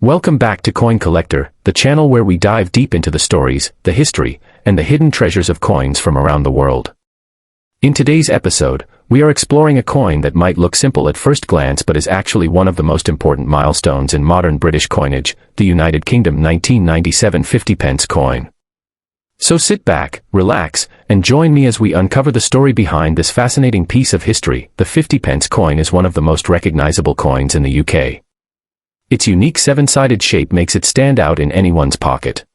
Welcome back to Coin Collector, the channel where we dive deep into the stories, the history, and the hidden treasures of coins from around the world. In today's episode, we are exploring a coin that might look simple at first glance but is actually one of the most important milestones in modern British coinage, the United Kingdom 1997 50p coin. So sit back, relax, and join me as we uncover the story behind this fascinating piece of history. The 50p coin is one of the most recognizable coins in the UK. Its unique seven-sided shape makes it stand out in anyone's pocket.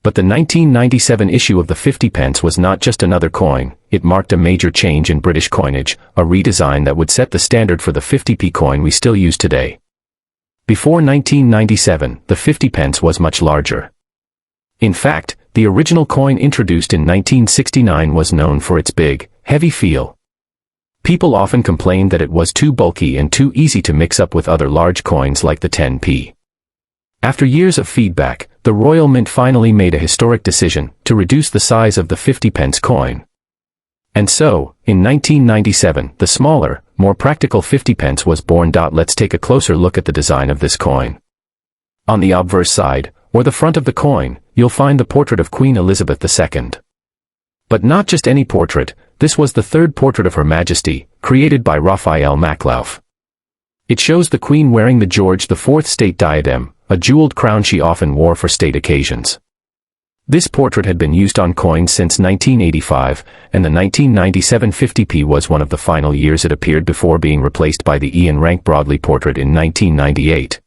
But the 1997 issue of the 50p was not just another coin, it marked a major change in British coinage, a redesign that would set the standard for the 50p coin we still use today. Before 1997, the 50p was much larger. In fact, the original coin introduced in 1969 was known for its big, heavy feel. People often complained that it was too bulky and too easy to mix up with other large coins like the 10p. After years of feedback, the Royal Mint finally made a historic decision to reduce the size of the 50p coin. And so, in 1997, the smaller, more practical 50p was born. Let's take a closer look at the design of this coin. On the obverse side, or the front of the coin, you'll find the portrait of Queen Elizabeth II. But not just any portrait, this was the third portrait of Her Majesty, created by Raphael Maklauf. It shows the Queen wearing the George IV state diadem, a jeweled crown she often wore for state occasions. This portrait had been used on coins since 1985, and the 1997 50p was one of the final years it appeared before being replaced by the Ian Rank Broadley portrait in 1998.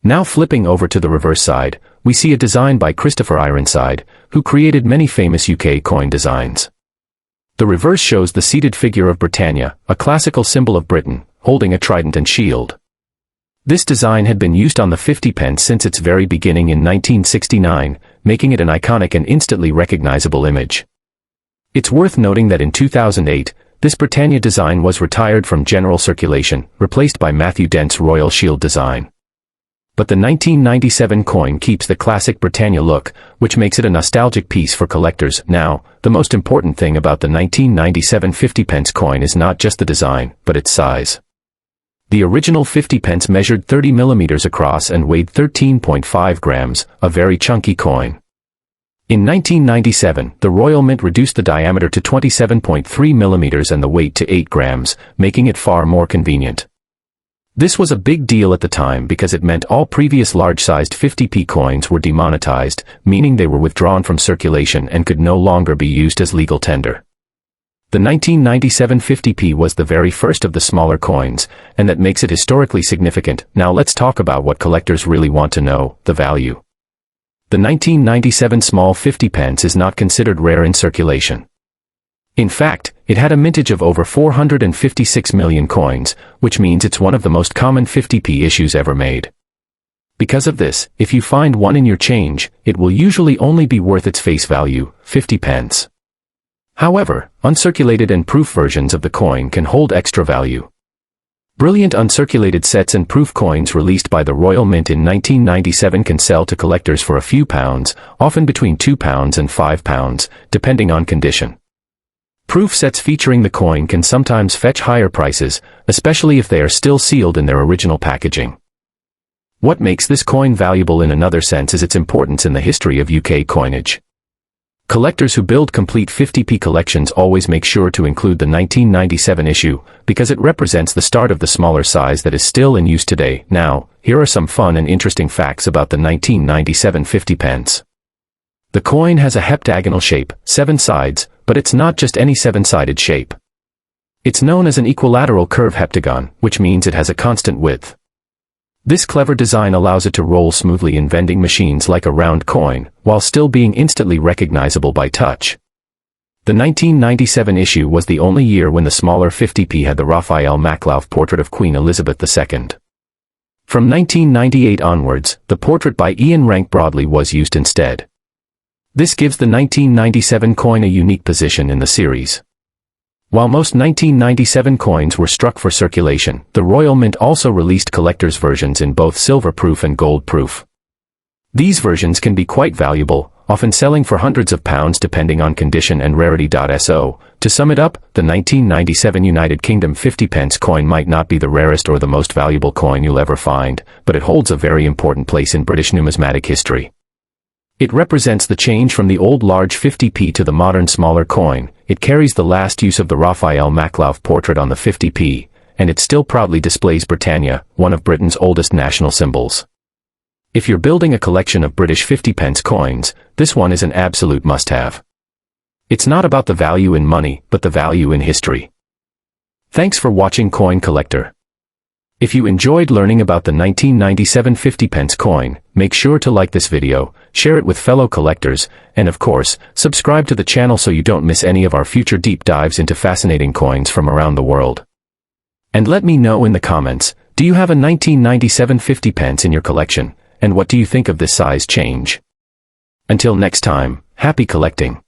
Now flipping over to the reverse side, we see a design by Christopher Ironside, who created many famous UK coin designs. The reverse shows the seated figure of Britannia, a classical symbol of Britain, holding a trident and shield. This design had been used on the 50p since its very beginning in 1969, making it an iconic and instantly recognizable image. It's worth noting that in 2008, this Britannia design was retired from general circulation, replaced by Matthew Dent's Royal Shield design. But the 1997 coin keeps the classic Britannia look, which makes it a nostalgic piece for collectors. Now, the most important thing about the 1997 50p coin is not just the design, but its size. The original 50p measured 30 mm across and weighed 13.5 grams, a very chunky coin. In 1997, the Royal Mint reduced the diameter to 27.3 mm and the weight to 8 grams, making it far more convenient. This was a big deal at the time because it meant all previous large-sized 50p coins were demonetized, meaning they were withdrawn from circulation and could no longer be used as legal tender. The 1997 50p was the very first of the smaller coins, and that makes it historically significant. Now let's talk about what collectors really want to know, the value. The 1997 small 50p is not considered rare in circulation. In fact, it had a mintage of over 456 million coins, which means it's one of the most common 50p issues ever made. Because of this, if you find one in your change, it will usually only be worth its face value, 50p. However, uncirculated and proof versions of the coin can hold extra value. Brilliant uncirculated sets and proof coins released by the Royal Mint in 1997 can sell to collectors for a few pounds, often between £2 and £5, depending on condition. Proof sets featuring the coin can sometimes fetch higher prices, especially if they are still sealed in their original packaging. What makes this coin valuable in another sense is its importance in the history of UK coinage. Collectors who build complete 50p collections always make sure to include the 1997 issue, because it represents the start of the smaller size that is still in use today. Now, here are some fun and interesting facts about the 1997 50p. The coin has a heptagonal shape, 7 sides, but it's not just any 7-sided shape. It's known as an equilateral curve heptagon, which means it has a constant width. This clever design allows it to roll smoothly in vending machines like a round coin, while still being instantly recognizable by touch. The 1997 issue was the only year when the smaller 50p had the Raphael Maklauf portrait of Queen Elizabeth II. From 1998 onwards, the portrait by Ian Rank Broadley was used instead. This gives the 1997 coin a unique position in the series. While most 1997 coins were struck for circulation, the Royal Mint also released collector's versions in both silver proof and gold proof. These versions can be quite valuable, often selling for hundreds of pounds depending on condition and rarity. So, To sum it up, the 1997 United Kingdom 50 pence coin might not be the rarest or the most valuable coin you'll ever find, but it holds a very important place in British numismatic history. It represents the change from the old large 50p to the modern smaller coin. It carries the last use of the Raphael Maklauf portrait on the 50p, and it still proudly displays Britannia, one of Britain's oldest national symbols. If you're building a collection of British 50 pence coins, this one is an absolute must-have. It's not about the value in money, but the value in history. Thanks for watching Coin Collector. If you enjoyed learning about the 1997 50 pence coin, make sure to like this video, share it with fellow collectors, and of course, subscribe to the channel so you don't miss any of our future deep dives into fascinating coins from around the world. And let me know in the comments, do you have a 1997 50 pence in your collection, and what do you think of this size change? Until next time, happy collecting.